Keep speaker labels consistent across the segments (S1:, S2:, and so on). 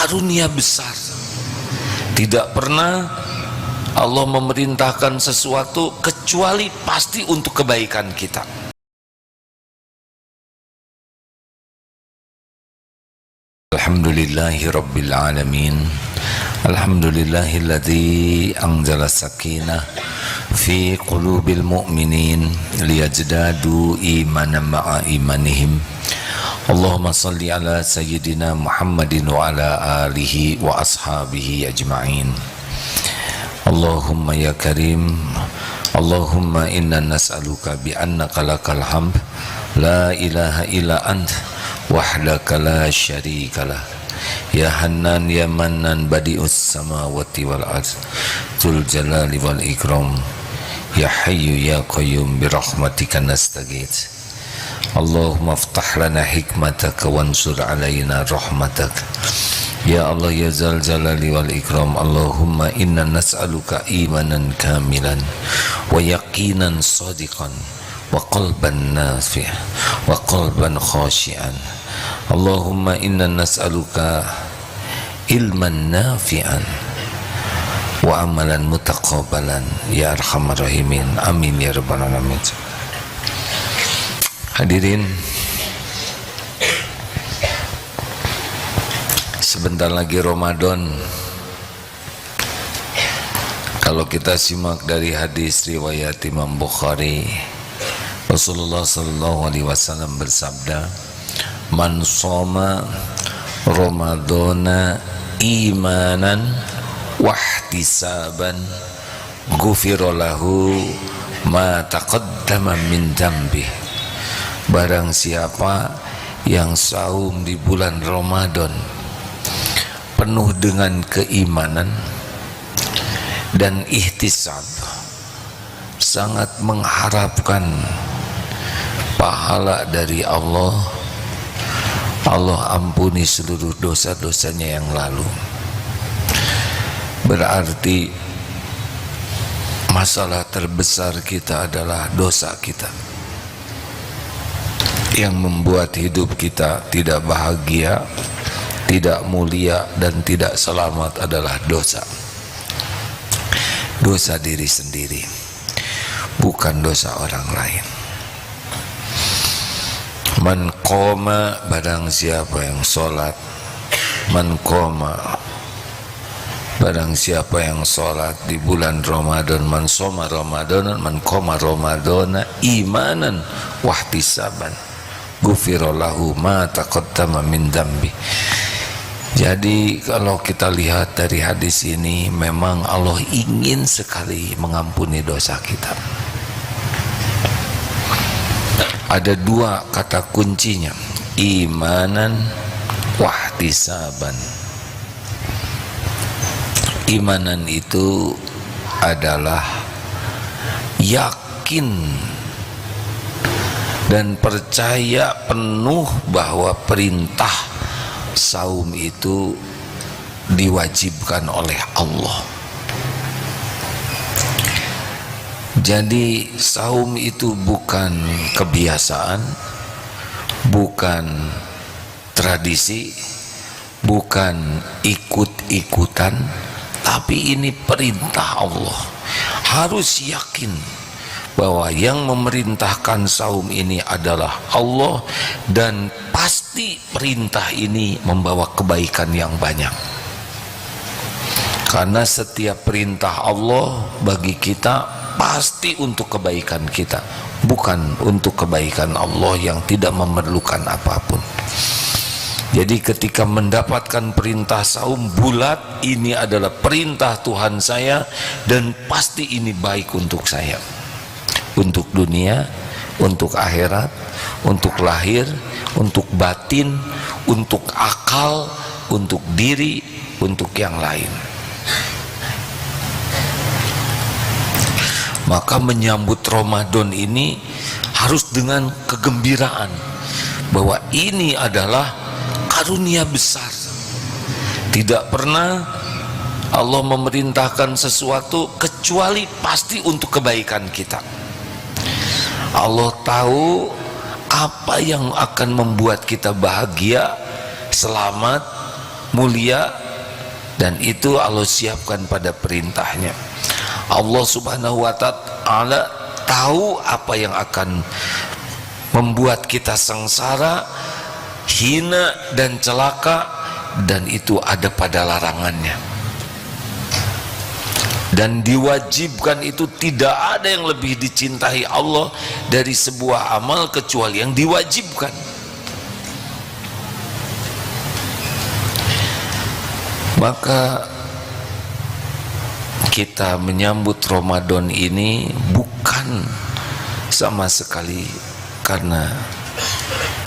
S1: karunia besar. Tidak pernah Allah memerintahkan sesuatu kecuali pasti untuk kebaikan kita. Alhamdulillahi Rabbil Alamin. Alhamdulillahilladzi anzala sakinah fi qulubil mu'minin liyazdadu imanan ma'a imanihim. Allahumma salli ala sayyidina Muhammadin wa ala alihi wa ashabihi ajma'in. Allahumma ya karim, Allahumma inna nas'aluka bi annaka lakal hamd la ilaha illa ant wahdaka la syarikalah. Ya Hannan ya Mannan badi'us samawati wal ardh dzul jalali wal ikram. Ya Hayyu ya Qayyum bi rahmatika nastaghits. Allahumma aftah lana hikmataka wansur alaina rahmatak. Ya Allah ya Zal Jalali wal Ikram. Allahumma inna nas'aluka imanan kamilan wa yaqinan sadiqan wa qalban nafi' wa qalban khashi'an. Allahumma inna nas'aluka ilman nafi'an wa amalan mutaqabbalan ya arhamar rahimin. Amin ya rabbal alamin. Hadirin, sebentar lagi Ramadan. Kalau kita simak dari hadis riwayat Imam Bukhari, Rasulullah sallallahu alaihi wasallam bersabda, "Man shoma Ramadana imanan wahtisaban ghufira lahu ma taqaddama min dzambihi." Barang siapa yang saum di bulan Ramadan penuh dengan keimanan dan ihtisab, sangat mengharapkan pahala dari Allah, Allah ampuni seluruh dosa-dosanya yang lalu. Berarti masalah terbesar kita adalah dosa kita. Yang membuat hidup kita tidak bahagia, tidak mulia, dan tidak selamat adalah dosa. Dosa diri sendiri, bukan dosa orang lain. Man qoma, barang siapa yang sholat. Man qoma, barang siapa yang sholat di bulan Ramadan. Man shoma Ramadan, man qoma Ramadana imanan wahtisaban ghufira lahu ma taqaddama min dzambi. Jadi kalau kita lihat dari hadis ini, memang Allah ingin sekali mengampuni dosa kita. Ada dua kata kuncinya, imanan wahtisaban. Imanan itu adalah yakin dan percaya penuh bahwa perintah saum itu diwajibkan oleh Allah. Jadi saum itu bukan kebiasaan, bukan tradisi, bukan ikut-ikutan, tapi ini perintah Allah. Harus yakin bahwa yang memerintahkan saum ini adalah Allah, dan pasti perintah ini membawa kebaikan yang banyak. Karena setiap perintah Allah bagi kita pasti untuk kebaikan kita, bukan untuk kebaikan Allah yang tidak memerlukan apapun. Jadi ketika mendapatkan perintah saum bulat, ini adalah perintah Tuhan saya dan pasti ini baik untuk saya. Untuk dunia, untuk akhirat, untuk lahir, untuk batin, untuk akal, untuk diri, untuk yang lain. Maka menyambut Ramadan ini harus dengan kegembiraan bahwa ini adalah karunia besar. Tidak pernah Allah memerintahkan sesuatu kecuali pasti untuk kebaikan kita. Allah tahu apa yang akan membuat kita bahagia, selamat, mulia, dan itu Allah siapkan pada perintahnya. Allah subhanahu wa ta'ala tahu apa yang akan membuat kita sengsara, hina dan celaka, dan itu ada pada larangannya. Dan diwajibkan itu tidak ada yang lebih dicintai Allah dari sebuah amal kecuali yang diwajibkan. Maka kita menyambut Ramadan ini bukan sama sekali karena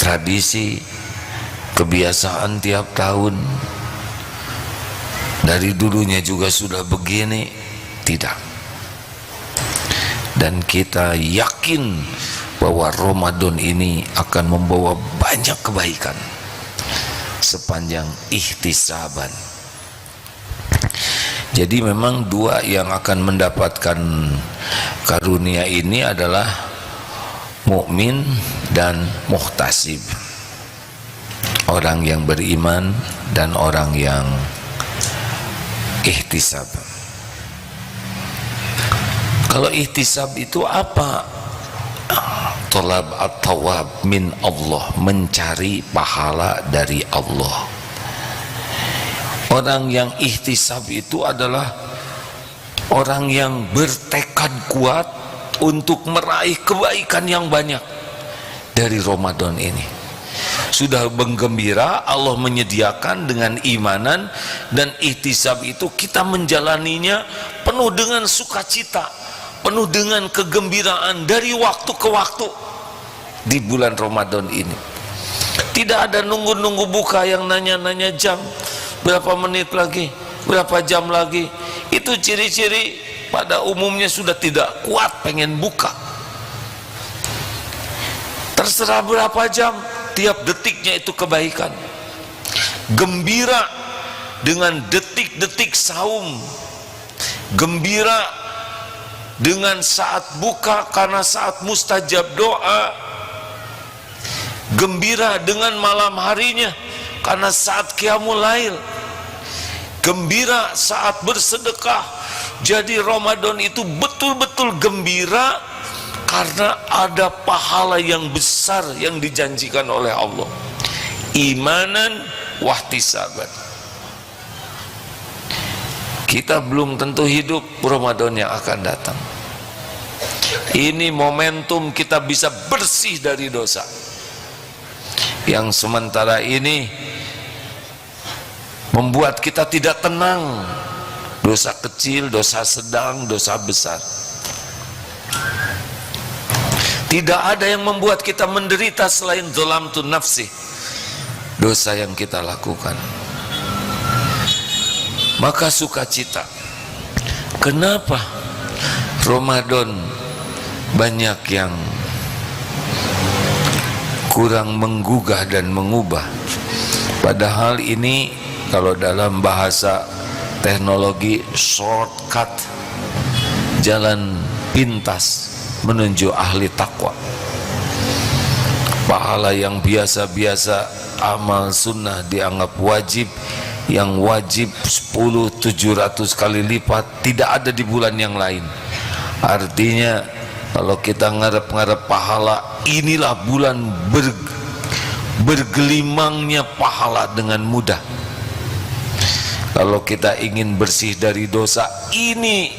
S1: tradisi, kebiasaan tiap tahun, dari dulunya juga sudah begini, tidak. Dan kita yakin bahwa Ramadan ini akan membawa banyak kebaikan sepanjang ihtisaban. Jadi memang dua yang akan mendapatkan karunia ini adalah mukmin dan muhtasib, orang yang beriman dan orang yang ihtisab. Kalau ihtisab itu apa? Tolab at-tawab min Allah, mencari pahala dari Allah. Orang yang ihtisab itu adalah orang yang bertekad kuat untuk meraih kebaikan yang banyak dari Ramadan ini. Sudah menggembira, Allah menyediakan dengan imanan, dan ihtisab itu kita menjalaninya penuh dengan sukacita, penuh dengan kegembiraan dari waktu ke waktu di bulan Ramadan ini. Tidak ada nunggu-nunggu buka yang nanya-nanya jam, berapa menit lagi, berapa jam lagi. Itu ciri-ciri pada umumnya sudah tidak kuat pengen buka. Terserah berapa jam, tiap detiknya itu kebaikan. Gembira dengan detik-detik saum, gembira dengan saat buka karena saat mustajab doa, gembira dengan malam harinya karena saat qiyamul lail, gembira saat bersedekah. Jadi Ramadan itu betul-betul gembira karena ada pahala yang besar yang dijanjikan oleh Allah, imanan wahtisaban. Kita belum tentu hidup Ramadan yang akan datang. Ini momentum kita bisa bersih dari dosa yang sementara ini membuat kita tidak tenang. Dosa kecil, dosa sedang, dosa besar. Tidak ada yang membuat kita menderita selain zalamtun nafsi, dosa yang kita lakukan. Maka sukacita. Kenapa Ramadan banyak yang kurang menggugah dan mengubah? Padahal ini kalau dalam bahasa teknologi shortcut, jalan pintas menuju ahli takwa. Pahala yang biasa-biasa, amal sunnah dianggap wajib, yang wajib 10-700 kali lipat, tidak ada di bulan yang lain. Artinya kalau kita ngarep-ngarep pahala, inilah bulan bergelimangnya pahala dengan mudah. Kalau kita ingin bersih dari dosa, ini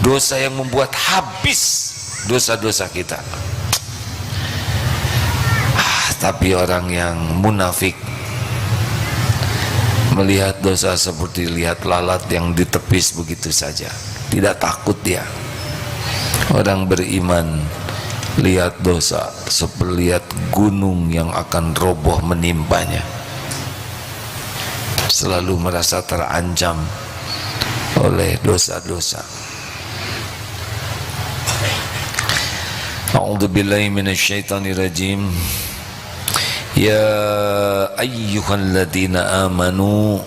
S1: dosa yang membuat habis dosa-dosa kita. Tapi orang yang munafik melihat dosa seperti lihat lalat yang ditepis begitu saja, tidak takut dia. Orang beriman lihat dosa seperti lihat gunung yang akan roboh menimpanya, selalu merasa terancam oleh dosa-dosa. A'udzu billahi minasyaitonir rajim. Ya ayyuhalladzina amanu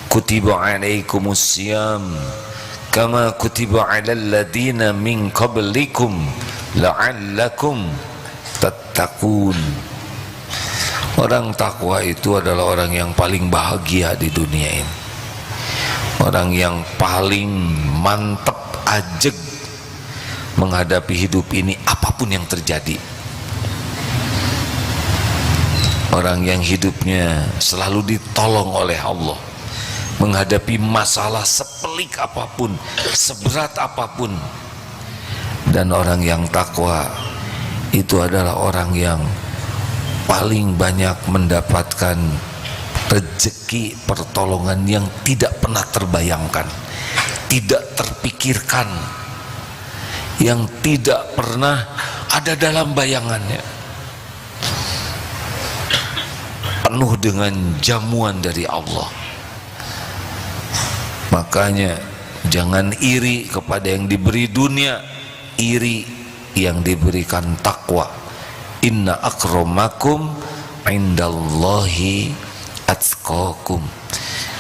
S1: kutiba alaikumus syiyam kama kutiba alal ladzina min qablikum la'allakum tattaqun. Orang takwa itu adalah orang yang paling bahagia di dunia ini, orang yang paling mantep ajeg menghadapi hidup ini apapun yang terjadi, orang yang hidupnya selalu ditolong oleh Allah menghadapi masalah sepelik apapun, seberat apapun. Dan orang yang takwa itu adalah orang yang paling banyak mendapatkan rezeki pertolongan yang tidak pernah terbayangkan, tidak terpikirkan, yang tidak pernah ada dalam bayangannya, penuh dengan jamuan dari Allah. Makanya jangan iri kepada yang diberi dunia, iri yang diberikan takwa. Inna akramakum indallahi atqakum.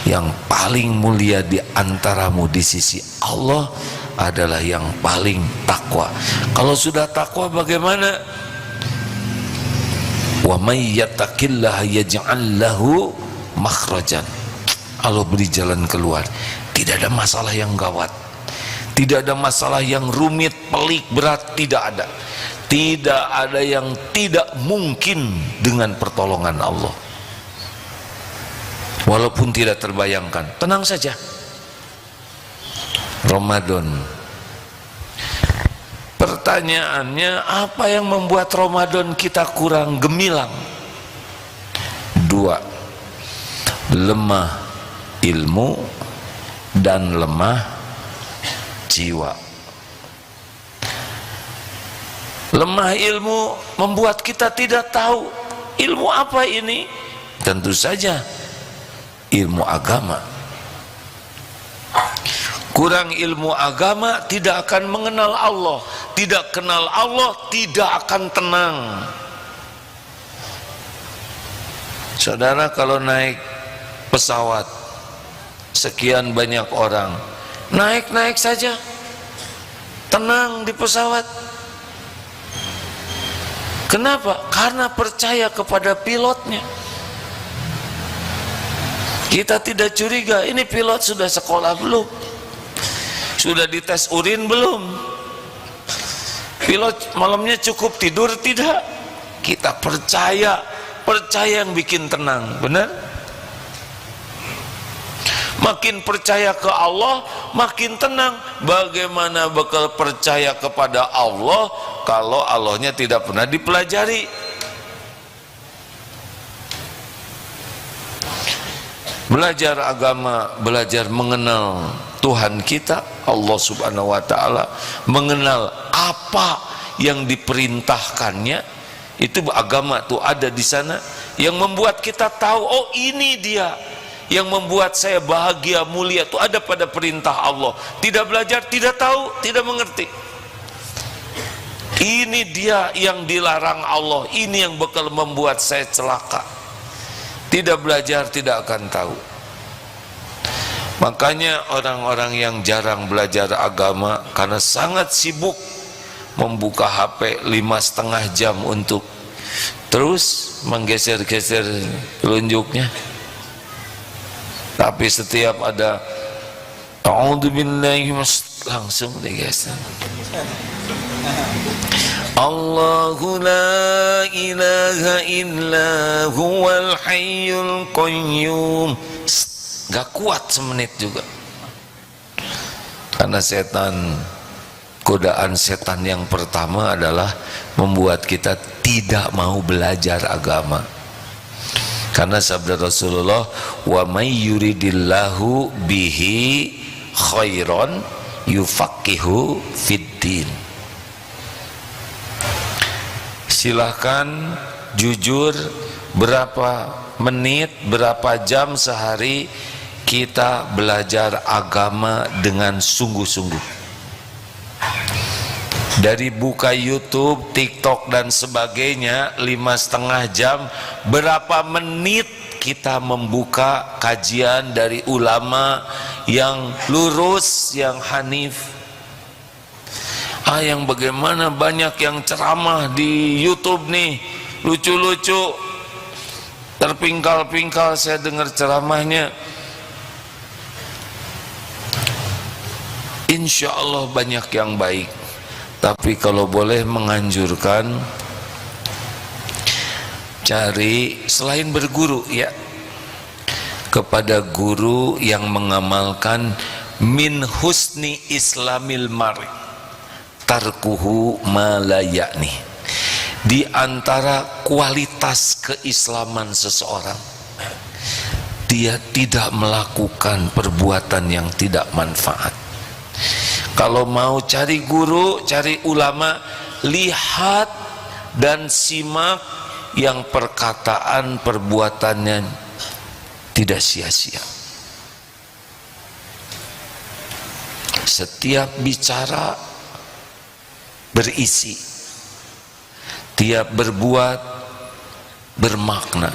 S1: Yang paling mulia di antaramu di sisi Allah adalah yang paling takwa. Kalau sudah takwa bagaimana? Wa may yattaqillaha yaj'al lahu makhrajan. Allah beri jalan keluar. Tidak ada masalah yang gawat, tidak ada masalah yang rumit, pelik, berat, tidak ada. Tidak ada yang tidak mungkin dengan pertolongan Allah. Walaupun tidak terbayangkan, tenang saja. Ramadan. Pertanyaannya, apa yang membuat Ramadan kita kurang gemilang? Dua, lemah ilmu dan lemah jiwa. Lemah ilmu membuat kita tidak tahu ilmu apa ini. Tentu saja ilmu agama. Kurang ilmu agama tidak akan mengenal Allah. Tidak kenal Allah tidak akan tenang. Saudara, kalau naik pesawat sekian banyak orang, naik-naik saja, tenang di pesawat. Kenapa? Karena percaya kepada pilotnya. Kita tidak curiga, ini pilot sudah sekolah belum? Sudah dites urin belum? Pilot malamnya cukup tidur tidak? Kita percaya, percaya yang bikin tenang, benar? Makin percaya ke Allah, makin tenang. Bagaimana bakal percaya kepada Allah kalau Allahnya tidak pernah dipelajari? Belajar agama, belajar mengenal Tuhan kita, Allah subhanahu wa ta'ala, mengenal apa yang diperintahkannya. Itu agama tuh ada di sana yang membuat kita tahu, oh ini dia yang membuat saya bahagia, mulia, itu ada pada perintah Allah. Tidak belajar, tidak tahu, tidak mengerti. Ini dia yang dilarang Allah, ini yang bakal membuat saya celaka. Tidak belajar, tidak akan tahu. Makanya orang-orang yang jarang belajar agama karena sangat sibuk membuka HP 5,5 jam untuk terus menggeser-geser telunjuknya. Tapi setiap ada a'udzubillahi langsung digeser. Allahu la ilaha illa huwal hayyul qayyum. Gak kuat semenit juga. Karena setan, godaan setan yang pertama adalah membuat kita tidak mau belajar agama. Karena sabda Rasulullah, wa may yuridillahu bihi khairan yufaqihu fiddin. Silahkan jujur, berapa menit, berapa jam sehari kita belajar agama dengan sungguh-sungguh. Dari buka YouTube, TikTok dan sebagainya 5,5 jam, berapa menit kita membuka kajian dari ulama yang lurus, yang hanif. Yang bagaimana banyak yang ceramah di YouTube nih, lucu-lucu, terpingkal-pingkal saya dengar ceramahnya. Insya Allah banyak yang baik, tapi kalau boleh menganjurkan, cari selain berguru ya, kepada guru yang mengamalkan min husni islamil mari tarkuhu ma la ya'ni. Di antara kualitas keislaman seseorang, dia tidak melakukan perbuatan yang tidak manfaat. Kalau mau cari guru, cari ulama, lihat dan simak yang perkataan perbuatannya tidak sia-sia. Setiap bicara berisi, tiap berbuat bermakna.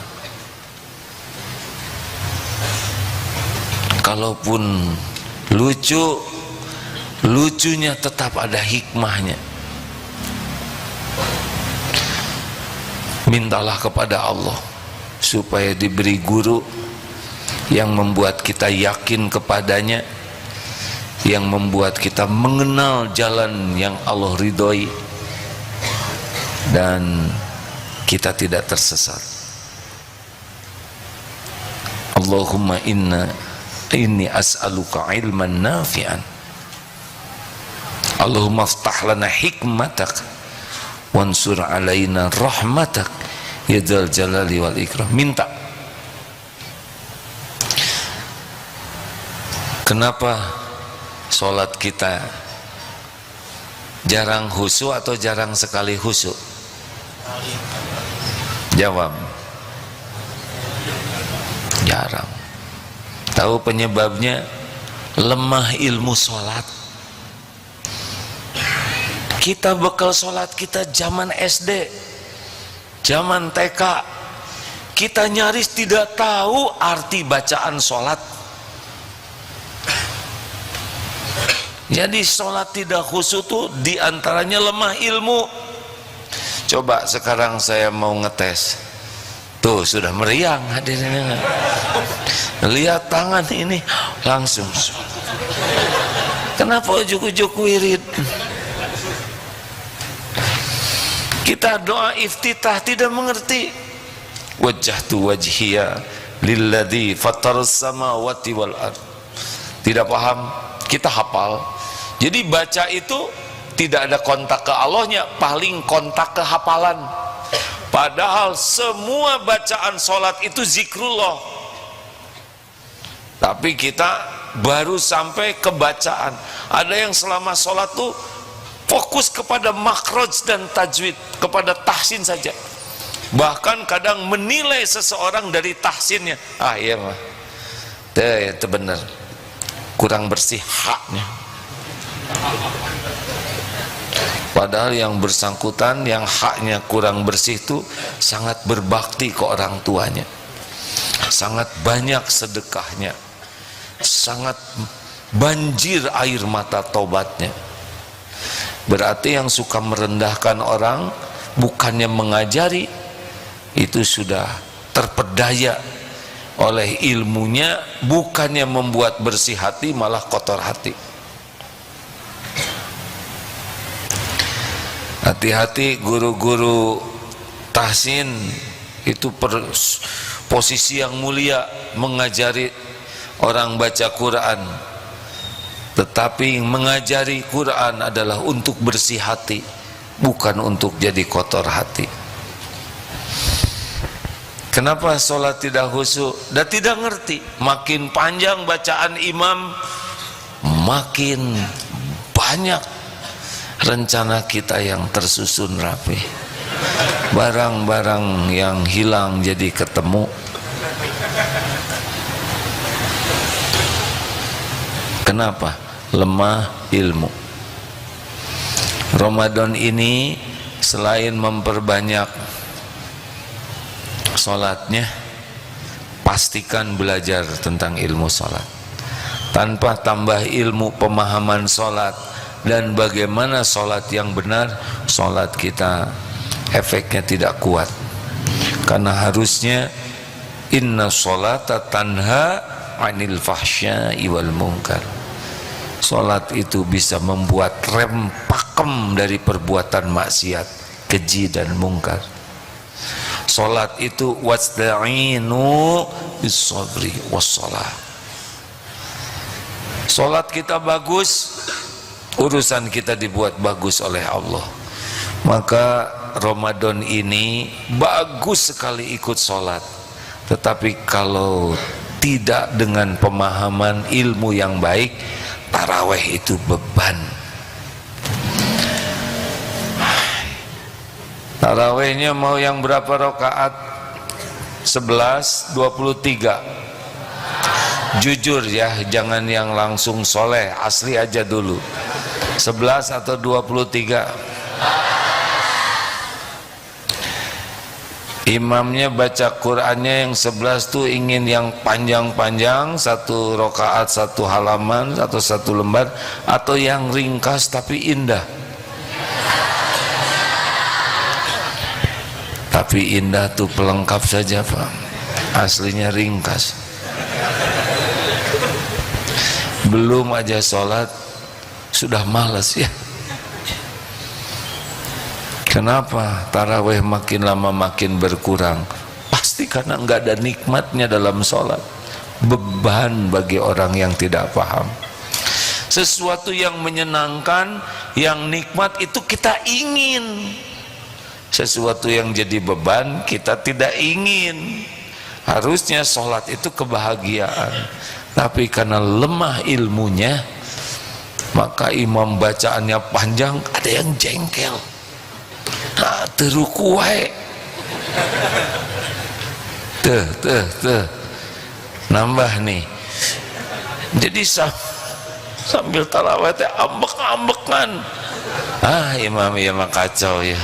S1: Kalaupun lucu, lucunya tetap ada hikmahnya. Mintalah kepada Allah supaya diberi guru yang membuat kita yakin kepadanya, yang membuat kita mengenal jalan yang Allah ridhoi, dan kita tidak tersesat. Allahumma inni as'aluka ilman nafi'an, Allahumma aftah lana hikmatak wansur alaina rahmatak ya dzal jalali wal ikram. Minta. Kenapa sholat kita jarang khusyuk atau jarang sekali khusyuk? Jawab. Jarang. Tahu penyebabnya? Lemah ilmu sholat. Kita bekal sholat kita zaman SD, zaman TK, kita nyaris tidak tahu arti bacaan sholat. Jadi sholat tidak khusyuk itu diantaranya lemah ilmu. Coba sekarang saya mau ngetes, tuh sudah meriang hadirin. Lihat tangan ini langsung. Kenapa ujuk-ujuk wirid? Kita doa iftitah tidak mengerti. Wajjahtu wajhiya lilladzi fattaras samawati wal ard. Tidak paham, kita hafal. Jadi baca itu tidak ada kontak ke Allahnya, paling kontak ke hafalan. Padahal semua bacaan sholat itu zikrullah, tapi kita baru sampai ke bacaan. Ada yang selama sholat tuh fokus kepada makhraj dan tajwid, kepada tahsin saja. Bahkan kadang menilai seseorang dari tahsinnya. Ah iya mah, itu benar, kurang bersih haknya. Padahal yang bersangkutan, yang haknya kurang bersih itu sangat berbakti ke orang tuanya, sangat banyak sedekahnya, sangat banjir air mata tobatnya. Berarti yang suka merendahkan orang, bukannya mengajari, itu sudah terpedaya oleh ilmunya, bukannya membuat bersih hati, malah kotor hati. Hati-hati guru-guru tahsin itu posisi yang mulia, mengajari orang baca Quran. Tetapi mengajari Quran adalah untuk bersih hati, bukan untuk jadi kotor hati. Kenapa sholat tidak khusyuk? Dan tidak ngerti. Makin panjang bacaan imam, makin banyak rencana kita yang tersusun rapi, barang-barang yang hilang jadi ketemu. Kenapa? Lemah ilmu. Ramadan ini selain memperbanyak sholatnya, pastikan belajar tentang ilmu sholat. Tanpa tambah ilmu pemahaman sholat dan bagaimana sholat yang benar, sholat kita efeknya tidak kuat. Karena harusnya Inna sholata tanha 'anil fahsya'i wal munkar. Salat itu bisa membuat rem pakem dari perbuatan maksiat, keji dan mungkar. Salat itu wasta'inu bis-sabri was-shalah. Salat kita bagus, urusan kita dibuat bagus oleh Allah. Maka Ramadan ini bagus sekali ikut salat. Tetapi kalau tidak dengan pemahaman ilmu yang baik, taraweh itu beban. Tarawehnya mau yang berapa rakaat? 11, 23. Jujur ya, jangan yang langsung soleh, asli aja dulu. 11 atau 23? Imamnya baca Qur'annya yang 11 tuh ingin yang panjang-panjang, satu rakaat satu halaman atau satu lembar, atau yang ringkas tapi indah. Tapi indah tuh pelengkap saja Pak, aslinya ringkas. Belum aja sholat sudah malas ya. Kenapa taraweh makin lama makin berkurang? Pasti karena nggak ada nikmatnya dalam sholat. Beban bagi orang yang tidak paham. Sesuatu yang menyenangkan, yang nikmat itu kita ingin. Sesuatu yang jadi beban kita tidak ingin. Harusnya sholat itu kebahagiaan, tapi karena lemah ilmunya, maka imam bacaannya panjang, ada yang jengkel. Nah, teruku wae. Tuh. Nambah nih. Jadi sambil tarawih teh ambek-ambekan. Ah, imam ya mah kacau ya.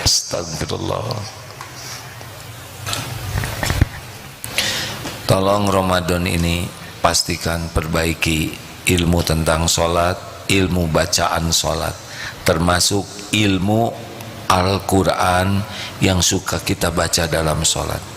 S1: Astagfirullah. Tolong Ramadan ini pastikan perbaiki ilmu tentang sholat, ilmu bacaan sholat, termasuk ilmu Al-Quran yang suka kita baca dalam sholat.